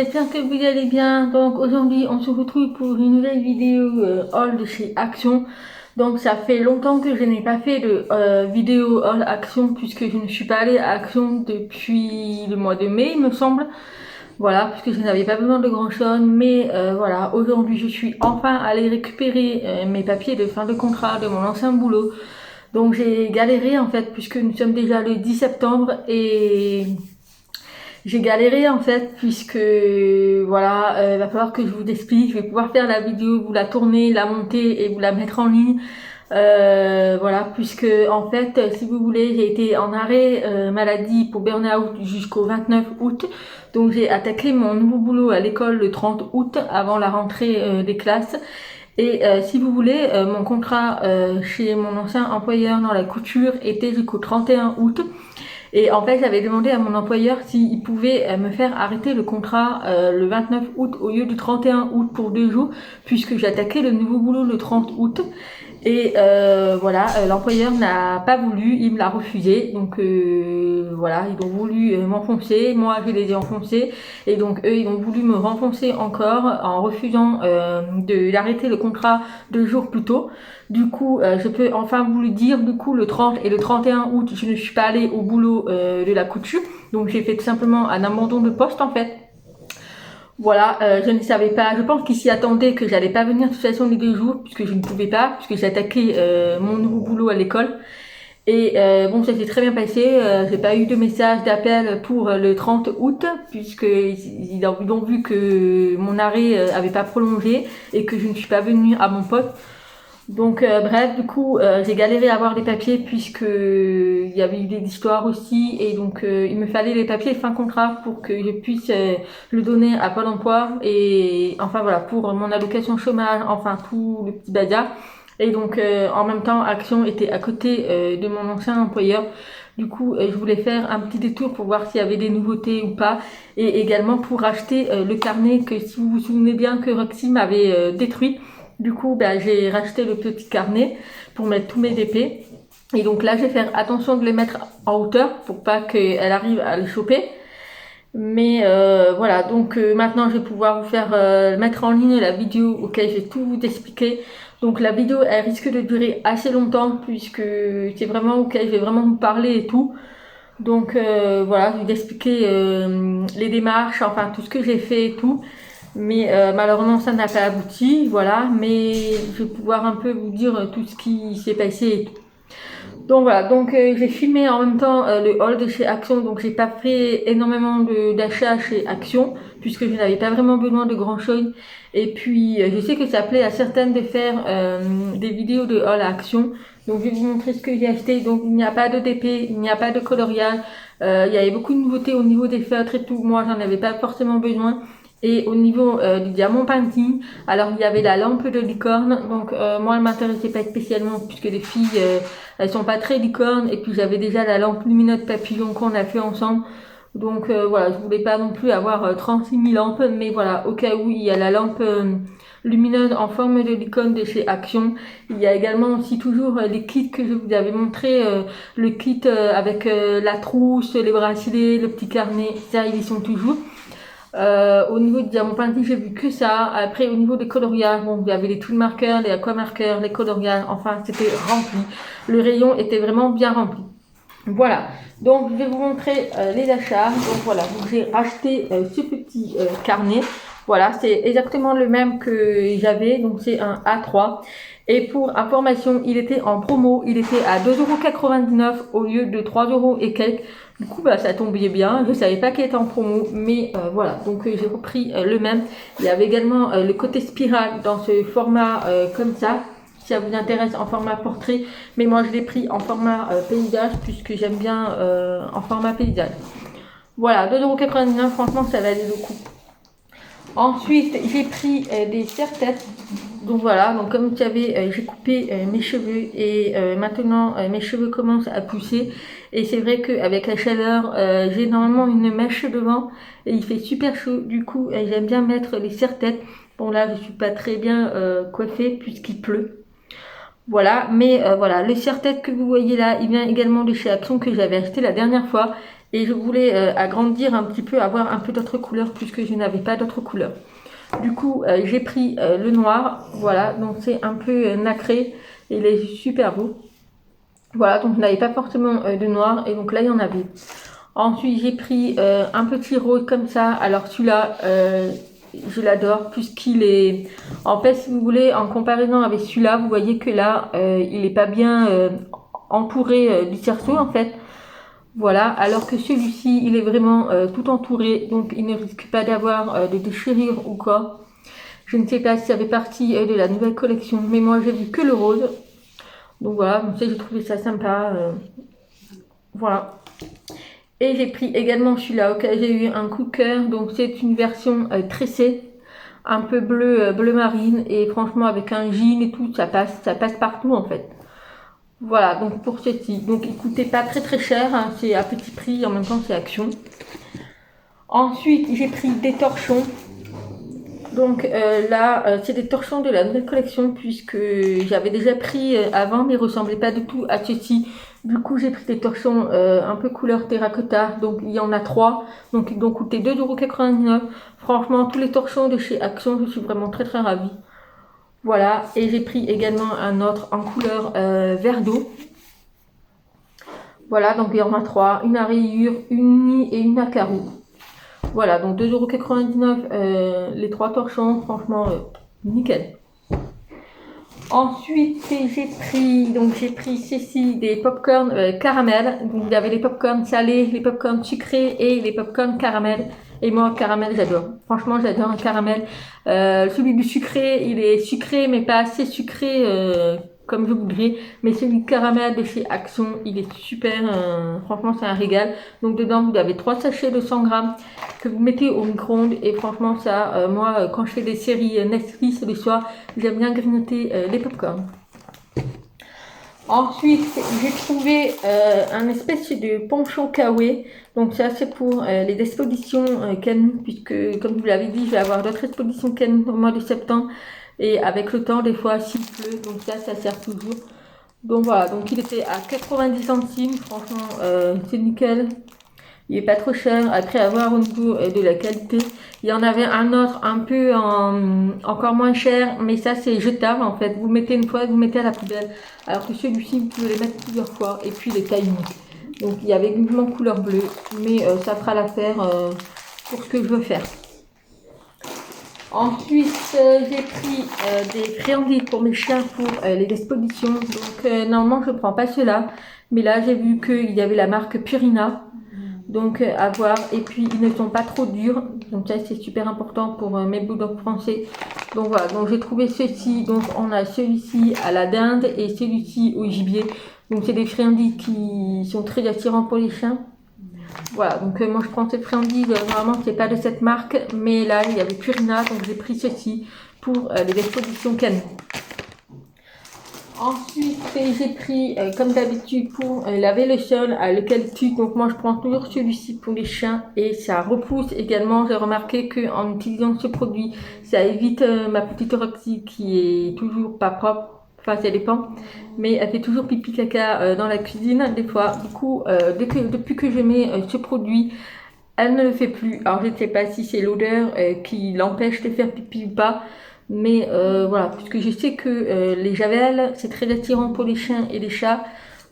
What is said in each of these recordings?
j'espère que vous allez bien. Donc aujourd'hui on se retrouve pour une nouvelle vidéo haul de chez Action. Donc ça fait longtemps que je n'ai pas fait de vidéo haul Action puisque je ne suis pas allée à Action depuis le mois de mai il me semble. Voilà, puisque je n'avais pas besoin de grand chose. Mais voilà, aujourd'hui je suis enfin allée récupérer mes papiers de fin de contrat de mon ancien boulot. Donc j'ai galéré en fait puisque nous sommes déjà le 10 septembre et j'ai galéré en fait puisque voilà, va falloir que je vous explique. Je vais pouvoir faire la vidéo, vous la tourner, la monter et vous la mettre en ligne. Voilà, puisque en fait, si vous voulez, j'ai été en arrêt maladie pour burn-out jusqu'au 29 août. Donc j'ai attaqué mon nouveau boulot à l'école le 30 août avant la rentrée des classes. Et si vous voulez, mon contrat chez mon ancien employeur dans la couture était jusqu'au 31 août. Et en fait, j'avais demandé à mon employeur s'il pouvait me faire arrêter le contrat le 29 août au lieu du 31 août pour 2 jours, puisque j'attaquais le nouveau boulot le 30 août. Et voilà, l'employeur n'a pas voulu, il me l'a refusé. Donc voilà, ils ont voulu m'enfoncer, moi je les ai enfoncés. Et donc eux, ils ont voulu me renfoncer encore en refusant d'arrêter le contrat 2 jours plus tôt. Du coup, je peux enfin vous le dire, du coup, le 30 et le 31 août, je ne suis pas allée au boulot de la couture. Donc j'ai fait tout simplement un abandon de poste en fait. Voilà, je ne savais pas, je pense qu'ils s'y attendaient que j'allais pas venir de toute façon les 2 jours, puisque je ne pouvais pas, puisque j'ai attaqué mon nouveau boulot à l'école. Et bon, ça s'est très bien passé, j'ai pas eu de message d'appel pour le 30 août, puisque ils ont vu que mon arrêt avait pas prolongé et que je ne suis pas venue à mon poste. Donc bref, du coup, j'ai galéré à avoir les papiers puisque il y avait eu des histoires aussi et donc il me fallait les papiers fin contrat pour que je puisse le donner à Pôle emploi et enfin voilà pour mon allocation chômage, enfin tout le petit bazar. Et donc en même temps, Action était à côté de mon ancien employeur. Du coup, je voulais faire un petit détour pour voir s'il y avait des nouveautés ou pas et également pour acheter le carnet que si vous vous souvenez bien que Roxy m'avait détruit. Du coup, j'ai racheté le petit carnet pour mettre tous mes DP. Et donc là, je vais faire attention de les mettre en hauteur pour pas qu'elle arrive à les choper. Mais voilà, donc maintenant, je vais pouvoir vous faire mettre en ligne la vidéo auquel j'ai tout vous expliqué. Donc la vidéo, elle risque de durer assez longtemps puisque c'est vraiment auquel je vais vraiment vous parler et tout. Donc voilà, je vais vous expliquer les démarches, enfin tout ce que j'ai fait et tout. Mais malheureusement ça n'a pas abouti, voilà, mais je vais pouvoir un peu vous dire tout ce qui s'est passé et tout. Donc voilà, donc j'ai filmé en même temps le haul de chez Action, donc j'ai pas fait énormément d'achats chez Action, puisque je n'avais pas vraiment besoin de grand chose. Et puis je sais que ça plaît à certaines de faire des vidéos de haul à Action, donc je vais vous montrer ce que j'ai acheté. Donc il n'y a pas de DP, il n'y a pas de coloriage, il y avait beaucoup de nouveautés au niveau des feutres et tout, moi j'en avais pas forcément besoin. Et au niveau du diamant painting, alors il y avait la lampe de licorne, donc moi elle m'intéressait pas spécialement puisque les filles elles sont pas très licornes et puis j'avais déjà la lampe luminote papillon qu'on a fait ensemble. Donc voilà, je voulais pas non plus avoir 36 000 lampes, mais voilà, au cas où il y a la lampe lumineuse en forme de licorne de chez Action. Il y a également aussi toujours les kits que je vous avais montré, le kit avec la trousse, les bracelets, le petit carnet, ça ils y sont toujours. Au niveau du diamant painting, j'ai vu que ça. Après, au niveau des coloriages, bon, il y avait les tool markers, les aquamarkers, les coloriages. Enfin, c'était rempli. Le rayon était vraiment bien rempli. Voilà. Donc, je vais vous montrer les achats. Donc, voilà. Donc, j'ai racheté ce petit carnet. Voilà, c'est exactement le même que j'avais. Donc, c'est un A3. Et pour information, il était en promo. Il était à 2,99 € au lieu de 3 € et quelques. Du coup, ça tombait bien. Je savais pas qu'il était en promo, mais voilà. Donc, j'ai repris le même. Il y avait également le côté spirale dans ce format comme ça. Si ça vous intéresse en format portrait. Mais moi, je l'ai pris en format paysage puisque j'aime bien en format paysage. Voilà, 2,99 €. Franchement, ça valait le coup. Ensuite, j'ai pris des serre-têtes. Donc voilà, donc comme vous savez, j'ai coupé mes cheveux et maintenant mes cheveux commencent à pousser. Et c'est vrai qu'avec la chaleur, j'ai normalement une mèche devant et il fait super chaud. Du coup, j'aime bien mettre les serre-têtes. Bon là, je suis pas très bien coiffée puisqu'il pleut. Voilà, mais voilà, le serre-tête que vous voyez là, il vient également de chez Action que j'avais acheté la dernière fois. Et je voulais agrandir un petit peu, avoir un peu d'autres couleurs puisque je n'avais pas d'autres couleurs. Du coup, j'ai pris le noir, voilà, donc c'est un peu nacré, et il est super beau. Voilà, donc je n'avais pas forcément de noir, et donc là il y en avait. Ensuite, j'ai pris un petit rose comme ça. Alors celui-là, je l'adore puisqu'il est... En fait, si vous voulez, en comparaison avec celui-là, vous voyez que là, il est pas bien entouré du cerceau en fait. Voilà, alors que celui-ci, il est vraiment tout entouré, donc il ne risque pas d'avoir de déchirures ou quoi. Je ne sais pas si ça fait partie de la nouvelle collection, mais moi j'ai vu que le rose. Donc voilà, donc ça j'ai trouvé ça sympa. Voilà. Et j'ai pris également celui-là, auquel j'ai eu un coup de cœur. Donc c'est une version tressée, un peu bleu marine. Et franchement avec un jean et tout, ça passe partout en fait. Voilà, donc pour ceci. Donc il coûtait pas très cher, hein, c'est à petit prix, en même temps c'est Action. Ensuite j'ai pris des torchons. Donc là, c'est des torchons de la nouvelle collection puisque j'avais déjà pris avant mais ils ressemblaient pas du tout à ceci. Du coup, j'ai pris des torchons un peu couleur terracotta. Donc il y en a 3. Donc ils ont coûté 2,99 €. Franchement, tous les torchons de chez Action, je suis vraiment très ravie. Voilà, et j'ai pris également un autre en couleur vert d'eau. Voilà, donc il y en a 3, une à rayures, une uni et une à carreaux. Voilà, donc 2,99 € les 3 torchons, franchement, nickel. Ensuite, j'ai pris ceci, des popcorn caramel. Donc, il y avait les popcorn salés, les popcorn sucrés et les popcorn caramel. Et moi, caramel, j'adore. Franchement, j'adore un caramel. Celui du sucré, il est sucré, mais pas assez sucré comme je voudrais. Mais celui du caramel de chez Action, il est super. Franchement, c'est un régal. Donc, dedans, vous avez 3 sachets de 100 grammes que vous mettez au micro-ondes. Et franchement, ça, moi, quand je fais des séries Netflix le soir, j'aime bien grignoter les popcorn. Ensuite, j'ai trouvé un espèce de poncho kawaii. Donc ça, c'est pour les expositions Ken, puisque comme vous l'avez dit, je vais avoir d'autres expositions Ken au mois de septembre. Et avec le temps, des fois, s'il pleut, donc ça sert toujours. Donc voilà, donc il était à 90 centimes. Franchement, c'est nickel. Il est pas trop cher. Après, à voir au niveau de la qualité. Il y en avait un autre un peu encore moins cher, mais ça c'est jetable en fait. Vous le mettez une fois, vous le mettez à la poubelle. Alors que celui-ci, vous pouvez le mettre plusieurs fois. Et puis il est taille unique. Donc il y avait uniquement couleur bleue, mais ça fera l'affaire pour ce que je veux faire. Ensuite, j'ai pris des friandises pour mes chiens pour les expositions. Donc normalement, je ne prends pas ceux-là, mais là j'ai vu qu'il y avait la marque Purina. Donc à voir, et puis ils ne sont pas trop durs, donc ça c'est super important pour mes bulldogs français. Donc voilà, donc j'ai trouvé ceci, donc on a celui-ci à la dinde et celui-ci au gibier. Donc c'est des friandises qui sont très attirants pour les chiens. Voilà, donc moi je prends ces friandises, normalement c'est pas de cette marque, mais là il y avait Purina, donc j'ai pris ceci pour les expositions Ken. Ensuite, j'ai pris, comme d'habitude, pour laver le sol à l'eucalyptus. Donc moi, je prends toujours celui-ci pour les chiens et ça repousse également. J'ai remarqué qu'en utilisant ce produit, ça évite ma petite Roxy qui est toujours pas propre. Enfin, ça dépend. Mais elle fait toujours pipi caca dans la cuisine, des fois. Du coup, depuis que je mets ce produit, elle ne le fait plus. Alors, je ne sais pas si c'est l'odeur qui l'empêche de faire pipi ou pas. Mais voilà, puisque je sais que les javels, c'est très attirant pour les chiens et les chats.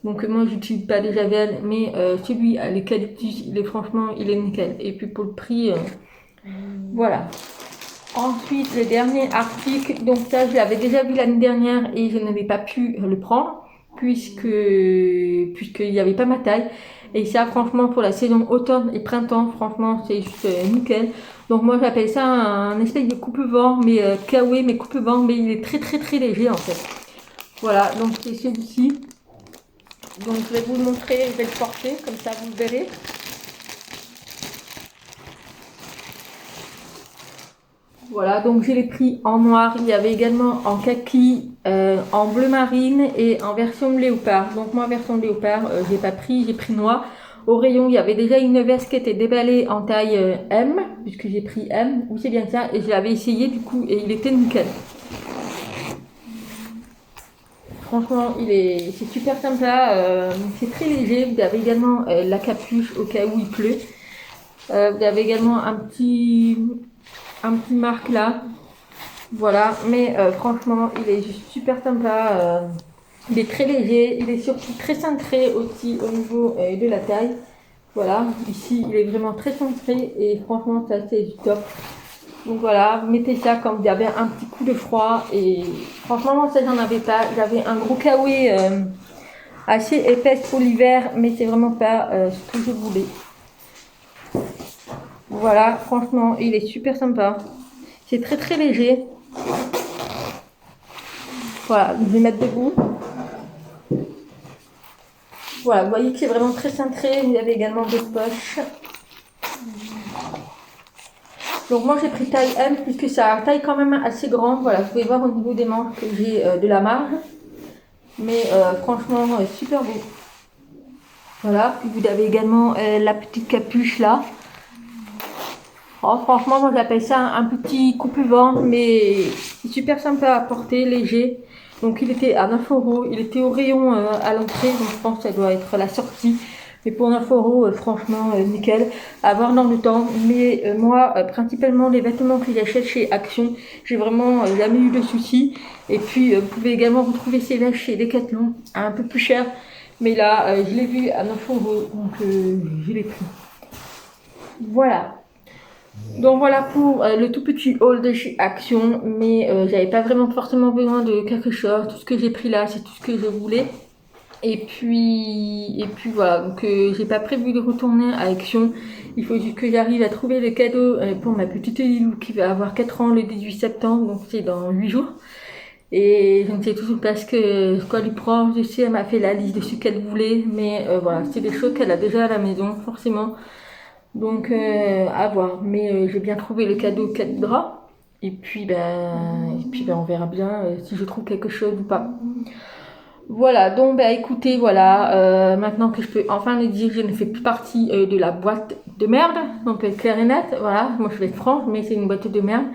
Donc moi, j'utilise pas des javels, mais celui à l'eucalyptus, franchement, il est nickel. Et puis pour le prix, voilà. Ensuite, le dernier article, donc ça, je l'avais déjà vu l'année dernière et je n'avais pas pu le prendre puisqu'il n'y avait pas ma taille. Et ça, franchement, pour la saison automne et printemps, franchement, c'est juste nickel. Donc moi, j'appelle ça un espèce de coupe-vent, mais kawaii, mais coupe-vent, mais il est très léger en fait. Voilà, donc c'est celui-ci. Donc je vais vous le montrer, je vais le porter, comme ça vous le verrez. Voilà, donc je l'ai pris en noir. Il y avait également en kaki, en bleu marine et en version léopard. Donc moi, version léopard, j'ai pas pris, j'ai pris noir. Au rayon, il y avait déjà une veste qui était déballée en taille M, puisque j'ai pris M. Oui, c'est bien ça. Et je l'avais essayé du coup et il était nickel. franchement, c'est super sympa. C'est très léger. Vous avez également la capuche au cas où il pleut. Vous avez également un petit marque là. Voilà, mais franchement, il est juste super sympa. Il est très léger, il est surtout très cintré aussi au niveau de la taille. Voilà, ici, il est vraiment très cintré et franchement, ça c'est du top. Donc voilà, vous mettez ça quand vous avez un petit coup de froid et franchement, moi ça j'en avais pas. J'avais un gros kawaii assez épaisse pour l'hiver, mais c'est vraiment pas ce que je voulais. Voilà, franchement, il est super sympa. C'est très très léger. Voilà, je vais mettre debout. Voilà, vous voyez que c'est vraiment très cintré. Vous avez également deux poches. Donc moi j'ai pris taille M puisque ça a taille quand même assez grande. Voilà, vous pouvez voir au niveau des manches que j'ai de la marge. Mais franchement, super beau. Voilà, puis vous avez également la petite capuche là. Oh, franchement, moi j'appelle ça un petit coupe-vent, mais c'est super sympa à porter, léger. Donc il était à 9 euros, il était au rayon à l'entrée, donc je pense que ça doit être la sortie. Mais pour 9 euros, franchement, nickel. À voir dans le temps. Mais moi, principalement, les vêtements que j'achète chez Action, j'ai vraiment jamais eu de soucis. Et puis, vous pouvez également retrouver ces vêtements chez Decathlon, à un peu plus cher. Mais là, je l'ai vu à 9 euros, donc je l'ai pris. Voilà. Donc voilà pour le tout petit haul de chez Action, mais j'avais pas vraiment forcément besoin de quelque chose. Tout ce que j'ai pris là, c'est tout ce que je voulais. Et puis voilà, donc j'ai pas prévu de retourner à Action. Il faut juste que j'arrive à trouver le cadeau pour ma petite Lilou qui va avoir 4 ans le 18 septembre, donc c'est dans 8 jours. Et je ne sais toujours pas quoi lui prendre. Je sais, elle m'a fait la liste de ce qu'elle voulait, mais voilà, c'est des choses qu'elle a déjà à la maison, forcément. Donc à voir. Mais j'ai bien trouvé le cadeau qu'elle voudra. Et puis on verra bien si je trouve quelque chose ou pas. Voilà, donc écoutez, voilà, maintenant que je peux enfin le dire, je ne fais plus partie de la boîte de merde, donc clair et net, voilà, moi je vais être franche, mais c'est une boîte de merde.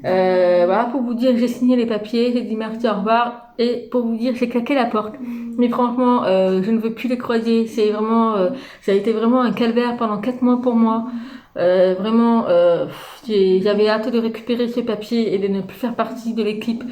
Voilà, pour vous dire, j'ai signé les papiers, j'ai dit merci, au revoir, et pour vous dire, j'ai claqué la porte. Mais franchement, je ne veux plus les croiser, c'est vraiment, ça a été vraiment un calvaire pendant 4 mois pour moi. Vraiment, j'avais hâte de récupérer ce papier et de ne plus faire partie de l'équipe.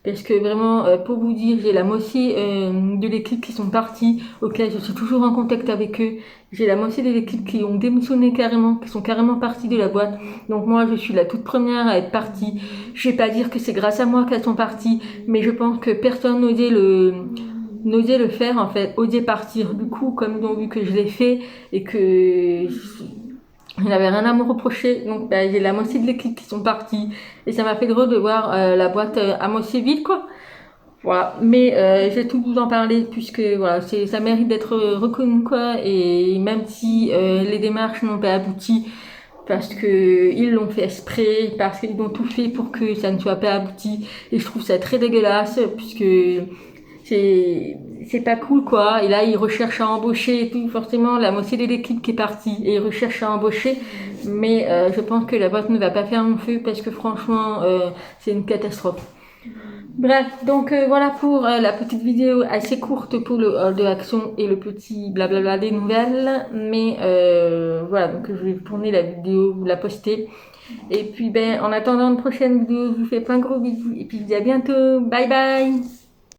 Parce que vraiment, pour vous dire, j'ai la moitié de l'équipe qui sont partis, auxquels je suis toujours en contact avec eux. J'ai la moitié de l'équipe qui ont démissionné carrément, qui sont carrément partis de la boîte. Donc moi, je suis la toute première à être partie. Je vais pas dire que c'est grâce à moi qu'elles sont parties, mais je pense que personne n'osait le faire en fait, osait partir. Du coup, comme ils ont vu que je l'ai fait et que je n'avais rien à me reprocher, donc j'ai la moitié de l'équipe qui sont partis et ça m'a fait drôle de voir la boîte à moitié vide quoi. Voilà, mais je vais tout vous en parler puisque voilà, ça mérite d'être reconnu quoi, et même si les démarches n'ont pas abouti parce que ils l'ont fait exprès, parce qu'ils ont tout fait pour que ça ne soit pas abouti, et je trouve ça très dégueulasse puisque c'est pas cool quoi, et là ils recherchent à embaucher et tout, forcément la moitié de l'équipe qui est partie et ils recherchent à embaucher, mais je pense que la boîte ne va pas faire mon feu parce que franchement c'est une catastrophe. Bref, donc voilà pour la petite vidéo assez courte pour le hall de Action et le petit blablabla des nouvelles, mais voilà, donc je vais tourner la vidéo, vous la poster, et puis en attendant une prochaine vidéo, je vous fais plein de gros bisous et puis je vous dis à bientôt, bye bye.